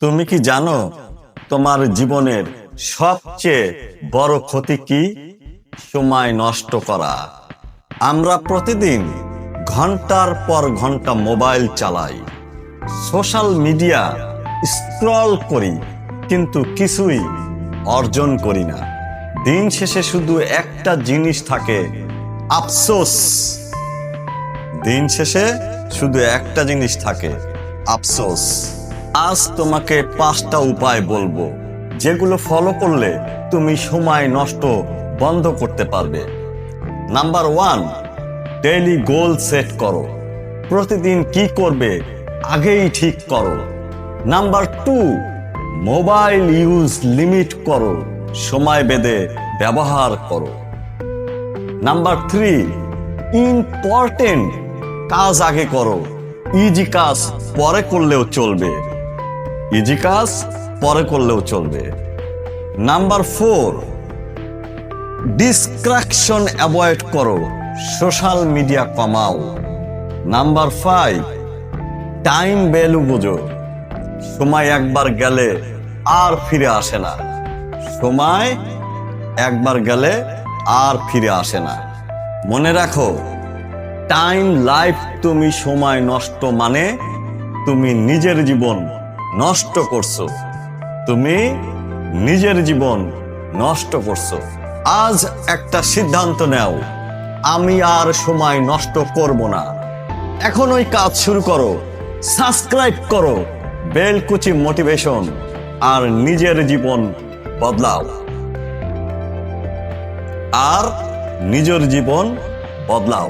তুমি কি জানো তোমার জীবনের সবচেয়ে বড় ক্ষতি কি? সময় নষ্ট করা। আমরা প্রতিদিন ঘন্টার পর ঘন্টা মোবাইল চালাই, সোশ্যাল মিডিয়া স্ক্রল করি, কিন্তু কিছুই অর্জন করি না। দিন শেষে শুধু একটা জিনিস থাকে, আফসোস। দিন শেষে শুধু একটা জিনিস থাকে, আফসোস। আজ তোমাকে 5টা উপায় বলবো, যেগুলো ফলো করলে তুমি সময় নষ্ট বন্ধ করতে পারবে। নাম্বার 1, ডেইলি গোল সেট করো। প্রতিদিন কি করবে আগেই ঠিক করো। নাম্বার 2, মোবাইল ইউজ লিমিট করো, সময় বেঁধে ব্যবহার করো। নাম্বার 3, ইম্পর্টেন্ট কাজ আগে করো, ইজি কাজ পরে করলেও চলবে। ইজি কাজ পরে করলেও চলবে। নাম্বার 4, ডিস্ট্রাকশন অ্যাভয়েড করো, সোশ্যাল মিডিয়া কমাও। নাম্বার 5, টাইম ভ্যালু বোঝো। সময় একবার গেলে আর ফিরে আসে না। সময় একবার গেলে আর ফিরে আসে না। মনে রাখো, টাইম লাইফ। তুমি সময় নষ্ট মানে তুমি নিজের জীবন নষ্ট করছো। তুমি নিজের জীবন নষ্ট করছো। আজ একটা সিদ্ধান্ত নাও, আমি আর সময় নষ্ট করব না। এখন ওই কাজ শুরু করো, সাবস্ক্রাইব করো বেলকুচি মোটিভেশন, আর নিজের জীবন বদলাও। আর নিজের জীবন বদলাও।